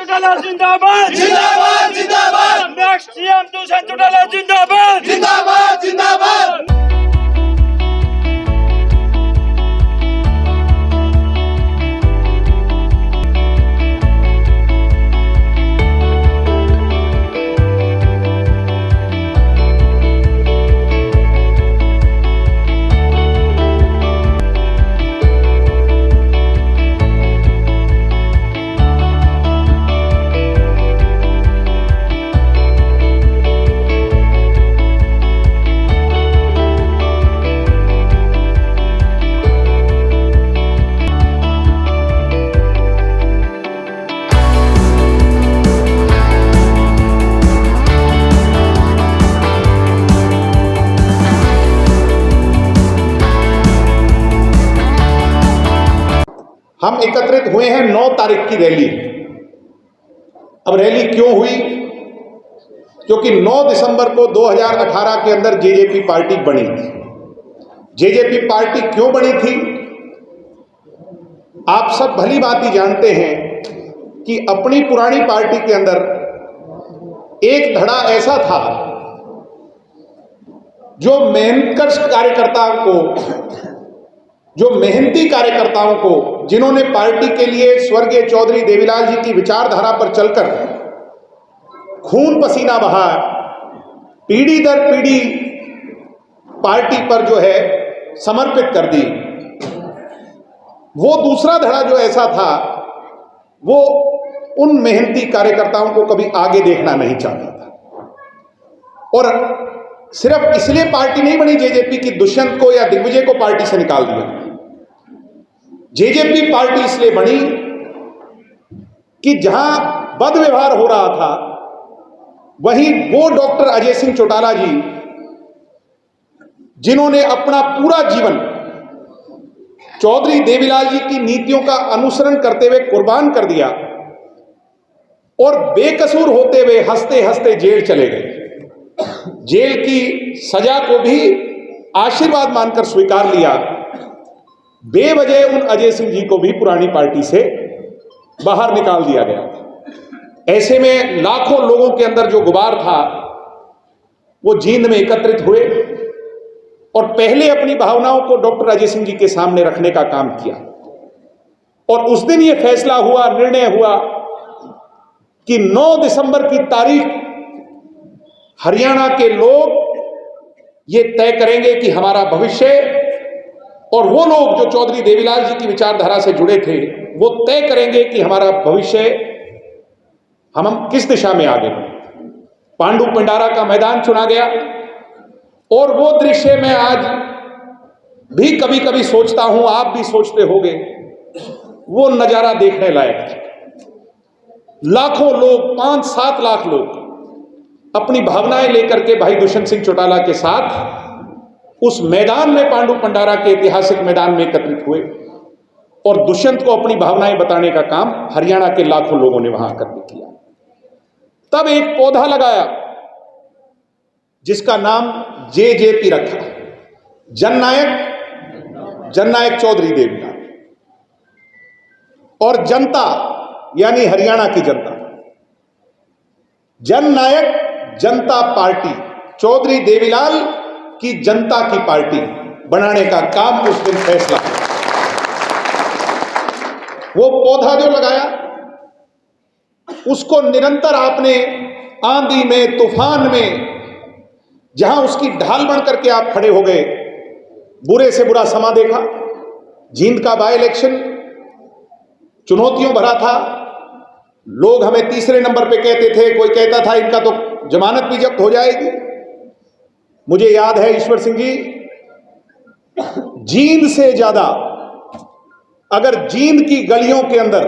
चौटाला जिंदाबाद जिंदाबाद जिंदाबाद नेक्स्ट सीएम दुष्यंत चौटाला जिंदाबाद जिंदाबाद जिंदाबाद। हम एकत्रित हुए हैं 9 तारीख की रैली। अब रैली क्यों हुई? क्योंकि 9 दिसंबर को 2018 के अंदर जेजेपी पार्टी बनी थी। जेजेपी पार्टी क्यों बनी थी? आप सब भली भांति जानते हैं कि अपनी पुरानी पार्टी के अंदर एक धड़ा ऐसा था जो मेहनती कार्यकर्ताओं को, जिन्होंने पार्टी के लिए स्वर्गीय चौधरी देवीलाल जी की विचारधारा पर चलकर खून पसीना बहा, पीढ़ी दर पीढ़ी पार्टी पर जो है समर्पित कर दी। वो दूसरा धड़ा जो ऐसा था, वो उन मेहनती कार्यकर्ताओं को कभी आगे देखना नहीं चाहता था। और सिर्फ इसलिए पार्टी नहीं बनी जेजेपी की दुष्यंत को या दिग्विजय को पार्टी से निकाल दिया। जेजेपी पार्टी इसलिए बनी कि जहां बद व्यवहार हो रहा था, वहीं वो डॉक्टर अजय सिंह चौटाला जी, जिन्होंने अपना पूरा जीवन चौधरी देवीलाल जी की नीतियों का अनुसरण करते हुए कुर्बान कर दिया और बेकसूर होते हुए हंसते हंसते जेल चले गए। जेल की सजा को भी आशीर्वाद मानकर स्वीकार लिया। बेवजह उन अजय सिंह जी को भी पुरानी पार्टी से बाहर निकाल दिया गया। ऐसे में लाखों लोगों के अंदर जो गुबार था, वो जींद में एकत्रित हुए और पहले अपनी भावनाओं को डॉक्टर अजय सिंह जी के सामने रखने का काम किया। और उस दिन यह फैसला हुआ, निर्णय हुआ कि 9 दिसंबर की तारीख हरियाणा के लोग ये तय करेंगे कि हमारा भविष्य, और वो लोग जो चौधरी देवीलाल जी की विचारधारा से जुड़े थे, वो तय करेंगे कि हमारा भविष्य हम किस दिशा में आगे बढ़ें। पांडु पिंडारा का मैदान चुना गया और वो दृश्य मैं आज भी कभी कभी सोचता हूं, आप भी सोचते होंगे, वो नजारा देखने लायक था। लाखों लोग, 5-7 लाख लोग अपनी भावनाएं लेकर के भाई दुष्यंत सिंह चौटाला के साथ उस मैदान में, पांडु पिंडारा के ऐतिहासिक मैदान में एकत्रित हुए और दुष्यंत को अपनी भावनाएं बताने का काम हरियाणा के लाखों लोगों ने वहां करके किया। तब एक पौधा लगाया जिसका नाम जेजेपी रखा, जननायक चौधरी देवीलाल। और जनता यानी हरियाणा की जनता, जननायक जनता पार्टी, चौधरी देवीलाल की जनता की पार्टी बनाने का काम उस दिन फैसला। वो पौधा जो लगाया, उसको निरंतर आपने आंधी में, तूफान में, जहां उसकी ढाल बन करके आप खड़े हो गए, बुरे से बुरा समा देखा। जींद का बाय इलेक्शन चुनौतियों भरा था। लोग हमें तीसरे नंबर पे कहते थे, कोई कहता था इनका तो जमानत भी जब्त हो जाएगी। मुझे याद है ईश्वर सिंह जी, जींद से ज्यादा अगर जींद की गलियों के अंदर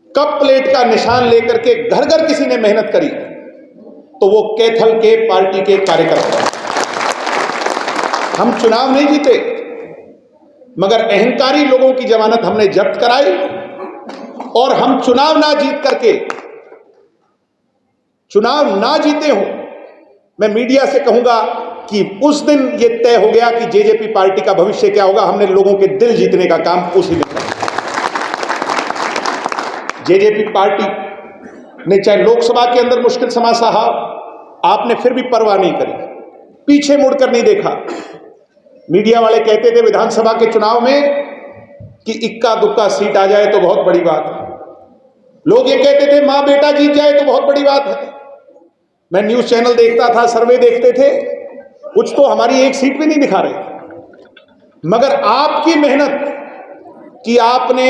कप प्लेट का निशान लेकर के घर घर किसी ने मेहनत करी, तो वो कैथल के पार्टी के कार्यकर्ता। हम चुनाव नहीं जीते, मगर अहंकारी लोगों की जमानत हमने जब्त कराई और हम चुनाव ना जीत करके, चुनाव ना जीते हो, मैं मीडिया से कहूंगा कि उस दिन ये तय हो गया कि जेजेपी पार्टी का भविष्य क्या होगा। हमने लोगों के दिल जीतने का काम उसी दिन किया। जेजेपी पार्टी ने चाहे लोकसभा के अंदर मुश्किल समा सहा, आपने फिर भी परवाह नहीं करी, पीछे मुड़कर नहीं देखा। मीडिया वाले कहते थे विधानसभा के चुनाव में कि इक्का दुक्का सीट आ जाए तो बहुत बड़ी बात है, लोग ये कहते थे मां बेटा जीत जाए तो बहुत बड़ी बात है। मैं न्यूज चैनल देखता था, सर्वे देखते थे, कुछ तो हमारी एक सीट भी नहीं दिखा रहे, मगर आपकी मेहनत कि आपने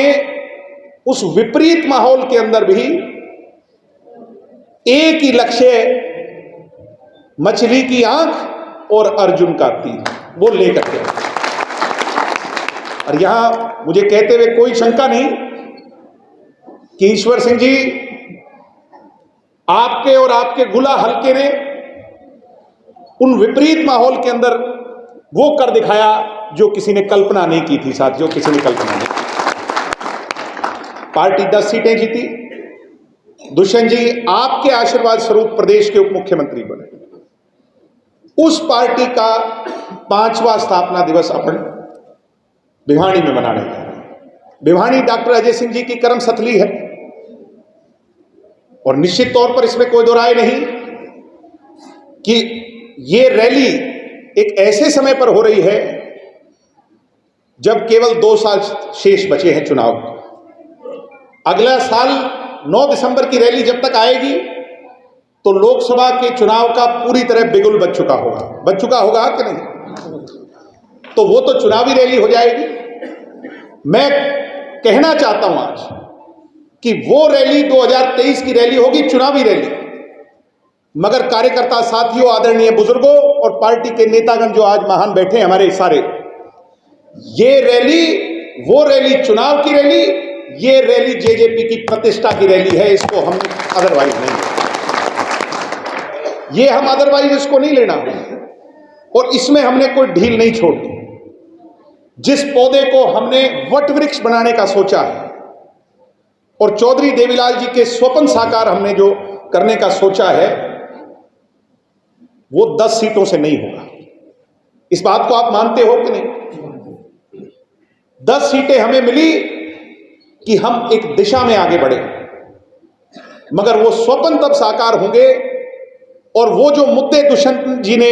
उस विपरीत माहौल के अंदर भी एक ही लक्ष्य, मछली की आंख और अर्जुन का तीर, वो लेकर के। और यहां मुझे कहते हुए कोई शंका नहीं कि ईश्वर सिंह जी, आपके और आपके गुला हलके ने उन विपरीत माहौल के अंदर वो कर दिखाया जो किसी ने कल्पना नहीं की थी साथियों, किसी ने कल्पना नहीं की। पार्टी 10 सीटें जीती, दुष्यंत जी आपके आशीर्वाद स्वरूप प्रदेश के उप मुख्यमंत्री बने। उस पार्टी का 5वां स्थापना दिवस अपन भिवानी में मनाने जा रहे हैं। भिवानी डॉक्टर अजय सिंह जी की कर्म स्थली है और निश्चित तौर पर इसमें कोई दो राय नहीं कि ये रैली एक ऐसे समय पर हो रही है जब केवल 2 साल शेष बचे हैं चुनाव। अगला साल 9 दिसंबर की रैली जब तक आएगी तो लोकसभा के चुनाव का पूरी तरह बिगुल बज चुका होगा कि नहीं? तो वो तो चुनावी रैली हो जाएगी। मैं कहना चाहता हूं आज कि वो रैली 2023 की रैली होगी, चुनावी रैली, मगर कार्यकर्ता साथियों, आदरणीय बुजुर्गों और पार्टी के नेतागण जो आज महान बैठे हैं हमारे सारे, ये रैली वो रैली चुनाव की रैली, ये रैली जेजेपी की प्रतिष्ठा की रैली है। इसको हम अदरवाइज नहीं, ये हम अदरवाइज इसको नहीं लेना और इसमें हमने कोई ढील नहीं छोड़ी। जिस पौधे को हमने वट वृक्ष बनाने का सोचा है और चौधरी देवीलाल जी के स्वप्न साकार हमने जो करने का सोचा है, वो 10 सीटों से नहीं होगा। इस बात को आप मानते हो कि नहीं? 10 सीटें हमें मिली कि हम एक दिशा में आगे बढ़े, मगर वो स्वप्न तब साकार होंगे और वो जो मुद्दे दुष्यंत जी ने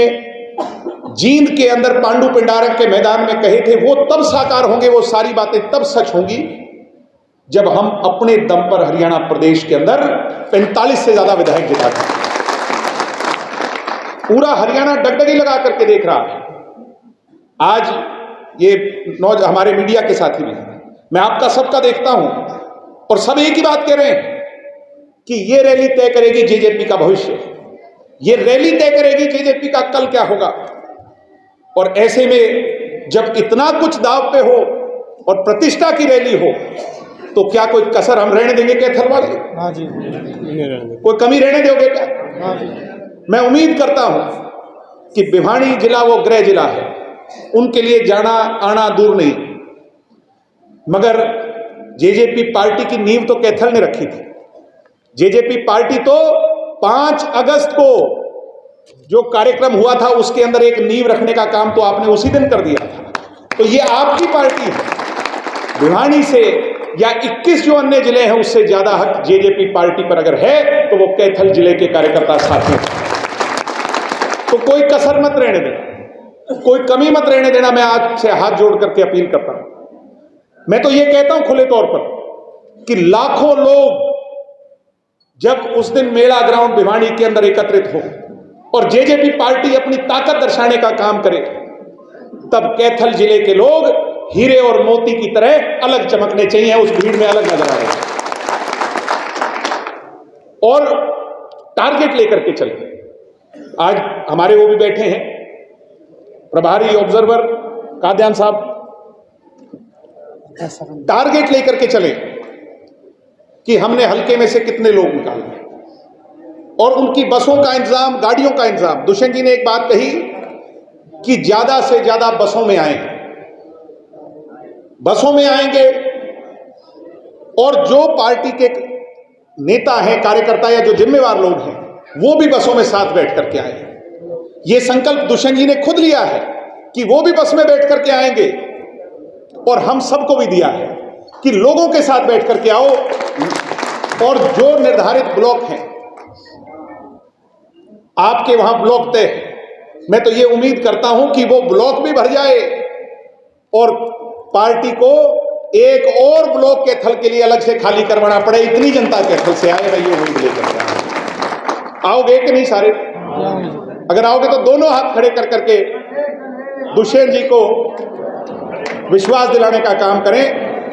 जींद के अंदर पांडु पिंडारक के मैदान में कहे थे, वो तब साकार होंगे, वो सारी बातें तब सच होंगी जब हम अपने दम पर हरियाणा प्रदेश के अंदर 45 से ज्यादा विधायक जिता दें। पूरा हरियाणा डगडगी लगा करके देख रहा है। आज ये हमारे मीडिया के साथी भी, मैं आपका सबका देखता हूं और सब एक ही बात कह रहे हैं कि ये रैली तय करेगी जेजेपी का भविष्य, ये रैली तय करेगी जेजेपी का कल क्या होगा। और ऐसे में जब इतना कुछ दांव पे हो और प्रतिष्ठा की रैली हो तो क्या कोई कसर हम रहने देंगे कैथल वाले? हाँ जी, कोई कमी रहने दोगे क्या? हाँ जी। मैं उम्मीद करता हूं कि भिवानी जिला वो गृह जिला है, उनके लिए जाना आना दूर नहीं, मगर जेजेपी पार्टी की नींव तो कैथल ने रखी थी। जेजेपी पार्टी तो 5 अगस्त को जो कार्यक्रम हुआ था उसके अंदर एक नींव रखने का काम तो आपने उसी दिन कर दिया था। तो ये आपकी पार्टी है। भिवानी से या 21 जो अन्य जिले हैं उससे ज्यादा हक जेजेपी पार्टी पर अगर है तो वो कैथल जिले के कार्यकर्ता साथियों। तो कोई कसर मत रहने देना, कोई कमी मत रहने देना। मैं आज से हाथ जोड़ करके अपील करता हूं। मैं तो ये कहता हूं खुले तौर पर कि लाखों लोग जब उस दिन मेला ग्राउंड भिवानी के अंदर एकत्रित हो और जेजेपी पार्टी अपनी ताकत दर्शाने का काम करे, तब कैथल जिले के लोग हीरे और मोती की तरह अलग चमकने चाहिए, उस भीड़ में अलग नजर आ रहे और टारगेट लेकर के चले। आज हमारे वो भी बैठे हैं प्रभारी ऑब्जर्वर काद्यान साहब, टारगेट लेकर के चले कि हमने हल्के में से कितने लोग निकाले और उनकी बसों का इंतजाम, गाड़ियों का इंतजाम। दुष्यंत जी ने एक बात कही कि ज्यादा से ज्यादा बसों में आए, बसों में आएंगे और जो पार्टी के नेता हैं, कार्यकर्ता या जो जिम्मेवार लोग हैं वो भी बसों में साथ बैठ करके आए। ये संकल्प दुष्यंत जी ने खुद लिया है कि वो भी बस में बैठ करके आएंगे और हम सबको भी दिया है कि लोगों के साथ बैठ करके आओ, और जो निर्धारित ब्लॉक हैं, आपके वहां ब्लॉक तय, मैं तो ये उम्मीद करता हूं कि वो ब्लॉक भी भर जाए और पार्टी को एक और ब्लॉक के थल के लिए अलग से खाली करवाना पड़े, इतनी जनता के थल से आए, मैं ये उम्मीद लेकर के आया। आओगे कि नहीं सारे? अगर आओगे तो दोनों हाथ खड़े कर करके दुष्यंत जी को विश्वास दिलाने का काम करें।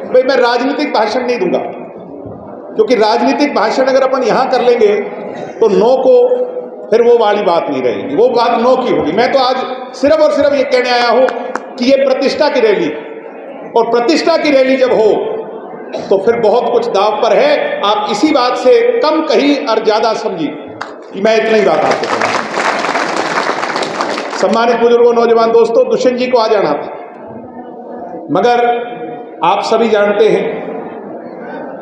भाई मैं राजनीतिक भाषण नहीं दूंगा, क्योंकि राजनीतिक भाषण अगर अपन यहां कर लेंगे तो नो को फिर वो वाली बात नहीं रहेगी, वो बात नो की होगी। मैं तो आज सिर्फ और सिर्फ ये कहने आया हूं कि ये प्रतिष्ठा की रैली, और प्रतिष्ठा की रैली जब हो तो फिर बहुत कुछ दांव पर है। आप इसी बात से कम कही और ज्यादा समझी कि मैं इतना ही बात आपको कहूं। सम्मानित बुजुर्गों, नौजवान दोस्तों, दुष्यंत जी को आ जाना था, मगर आप सभी जानते हैं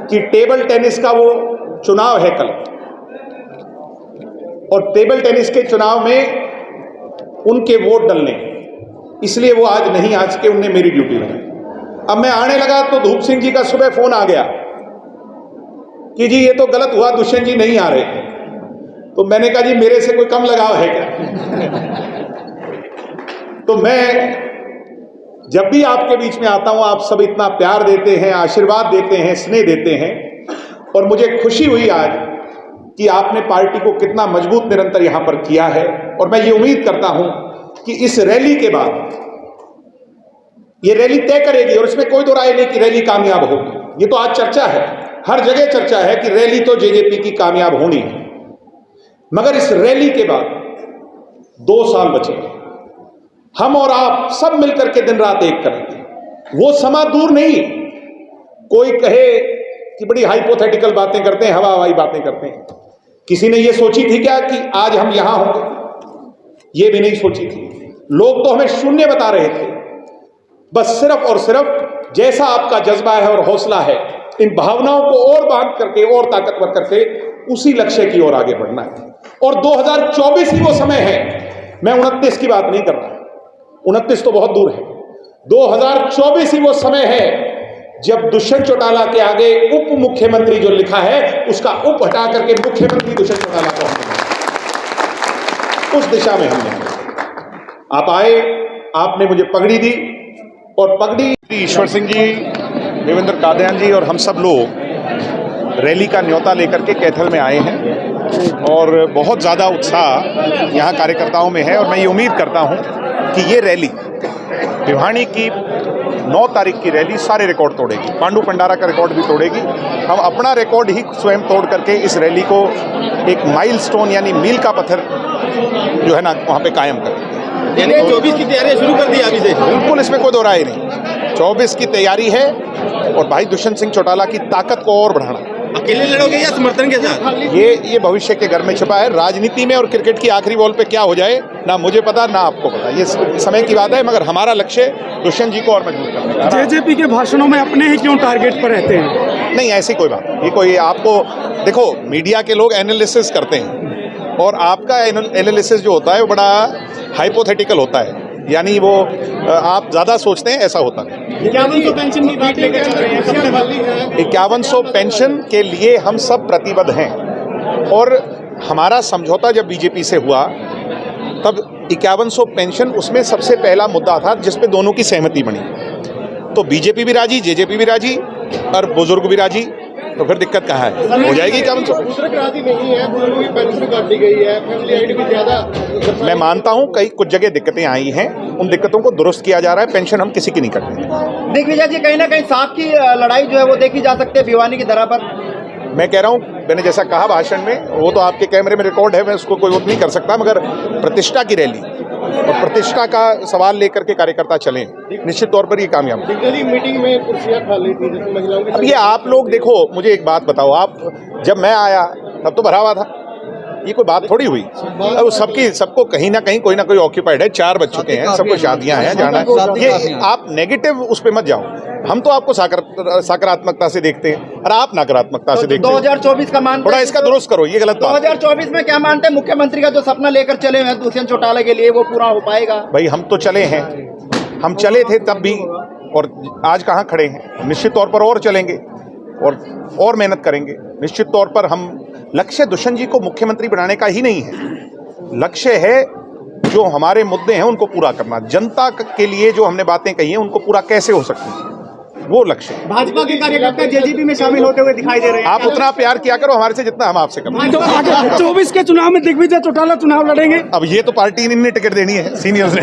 कि टेबल टेनिस का वो चुनाव है कल, और टेबल टेनिस के चुनाव में उनके वोट डलने, इसलिए वो आज नहीं आज के उनने मेरी ड्यूटी लगाई। अब मैं आने लगा तो धूप सिंह जी का सुबह फोन आ गया कि जी ये तो गलत हुआ, दुष्यंत जी नहीं आ रहे। तो मैंने कहा जी मेरे से कोई कम लगाव है क्या? तो मैं जब भी आपके बीच में आता हूं, आप सब इतना प्यार देते हैं, आशीर्वाद देते हैं, स्नेह देते हैं, और मुझे खुशी हुई आज कि आपने पार्टी को कितना मजबूत निरंतर यहां पर किया है। और मैं ये उम्मीद करता हूं कि इस रैली के बाद ये रैली तय करेगी, और इसमें कोई दो राय नहीं कि रैली कामयाब होगी। ये तो आज चर्चा है, हर जगह चर्चा है कि रैली तो जेजेपी की कामयाब होनी है, मगर इस रैली के बाद 2 साल बचे, हम और आप सब मिलकर के दिन रात एक करेंगे। वो समा दूर नहीं। कोई कहे कि बड़ी हाइपोथेटिकल बातें करते हैं, हवा हवाई बातें करते हैं। किसी ने ये सोची थी क्या कि आज हम यहां होंगे? ये भी नहीं सोची थी। लोग तो हमें शून्य बता रहे थे। बस सिर्फ और सिर्फ जैसा आपका जज्बा है और हौसला है, इन भावनाओं को और बांध करके और ताकतवर करके उसी लक्ष्य की ओर आगे बढ़ना है। और 2024 ही वो समय है, मैं 29 की बात नहीं कर रहा, 29 तो बहुत दूर है। 2024 ही वो समय है जब दुष्यंत चौटाला के आगे उप मुख्यमंत्री जो लिखा है उसका उप हटा करके मुख्यमंत्री दुष्यंत चौटाला को हम, उस दिशा में हमने, आप आए, आपने मुझे पगड़ी दी, और पगड़ी ईश्वर सिंह जी, देवेंद्र कादयान जी और हम सब लोग रैली का न्योता लेकर के कैथल में आए हैं, और बहुत ज़्यादा उत्साह यहाँ कार्यकर्ताओं में है। और मैं ये उम्मीद करता हूँ कि ये रैली भिवानी की 9 तारीख की रैली सारे रिकॉर्ड तोड़ेगी, पांडु पंडारा का रिकॉर्ड भी तोड़ेगी। हम अपना रिकॉर्ड ही स्वयं तोड़ करके इस रैली को एक माइलस्टोन यानी मील का पत्थर जो है ना वहाँ पे कायम करेंगे। 24 की तैयारी शुरू कर दी अभी से? बिल्कुल, इसमें कोई दो राय नहीं। 24 की तैयारी है, और भाई दुष्यंत सिंह चौटाला की ताकत को और बढ़ाना। अकेले लड़ोगे या समर्थन के साथ? ये भविष्य के घर में छिपा है। राजनीति में और क्रिकेट की आखिरी बॉल पे क्या हो जाए ना मुझे पता ना आपको पता, ये समय की बात है, मगर हमारा लक्ष्य दुष्यंत जी को और मजबूत करने का। जेजेपी के भाषणों में अपने ही क्यों टारगेट पर रहते हैं? नहीं, ऐसी कोई बात नहीं। ये कोई आपको देखो, मीडिया के लोग एनालिसिस करते हैं, और आपका एनालिसिस जो होता है वो बड़ा हाइपोथेटिकल होता है, यानी वो आप ज़्यादा सोचते हैं, ऐसा होता नहीं। 5100 पेंशन की बात लेकर चल रहे हैं। 5100 पेंशन के लिए हम सब प्रतिबद्ध हैं, और हमारा समझौता जब बीजेपी से हुआ तब 5100 पेंशन उसमें सबसे पहला मुद्दा था जिस पे दोनों की सहमति बनी। तो बीजेपी भी राजी, जेजेपी भी राजी, और बुजुर्ग भी राजी, तो फिर दिक्कत कहाँ है? हो जाएगी 5100। राजी नहीं है, बुजुर्गों की पेंशन काट दी गई है, फैमिली एड भी ज्यादा। मैं मानता हूँ कई कुछ जगह दिक्कतें आई हैं, उन दिक्कतों को दुरुस्त किया जा रहा है। पेंशन हम किसी की नहीं कटने देंगे। दिग्विजय जी, कहीं ना कहीं सांप की लड़ाई जो है वो देखी जा सकती है भिवानी की धरा पर। मैं कह रहा हूँ, मैंने जैसा कहा भाषण में, वो तो आपके कैमरे में रिकॉर्ड है, मैं उसको कोई वोट नहीं कर सकता, मगर प्रतिष्ठा की रैली और प्रतिष्ठा का सवाल लेकर के कार्यकर्ता चलें, निश्चित तौर पर ये कामयाब। मीटिंग में कुर्सियां खाली थी जैसे महिलाओं की। अब ये आप लोग देखो, मुझे एक बात बताओ, आप जब मैं आया तब तो भरा हुआ था, ये कोई बात थोड़ी हुई। अब सबको कहीं ना कहीं कोई ना कोई ऑक्यूपाइड है, 4 बज चुके हैं, सबको शादियां हैं, जाना है। ये आप नेगेटिव उस पे मत जाओ। हम तो आपको सकारात्मकता से देखते हैं और आप नकारात्मकता से देखते हैं। 2024 का मानते थोड़ा इसका दुरुस्त करो, ये गलत बात है। 2024 में क्या मानते हैं, मुख्यमंत्री का जो सपना लेकर चले हैं दुष्यंत चौटाला के लिए, वो पूरा हो पाएगा? भाई हम तो चले हैं, हम चले थे तब भी, और आज कहाँ खड़े हैं। निश्चित तौर पर और चलेंगे, और मेहनत करेंगे। निश्चित तौर पर हम लक्ष्य दुष्यंत जी को मुख्यमंत्री बनाने का ही नहीं है, लक्ष्य है जो हमारे मुद्दे हैं उनको पूरा करना, जनता के लिए जो हमने बातें कही हैं उनको पूरा कैसे हो सकती है, वो लक्ष्य है। भाजपा के कार्यकर्ता जेजेपी में शामिल होते हुए दिखाई दे रहे हैं। आप उतना प्यार किया करो हमारे से जितना हम आपसे करते तो आगे 24 के चुनाव में दिग्विजय चौटाला चुनाव लड़ेंगे। अब ये तो पार्टी ने टिकट देनी है, सीनियर्स ने।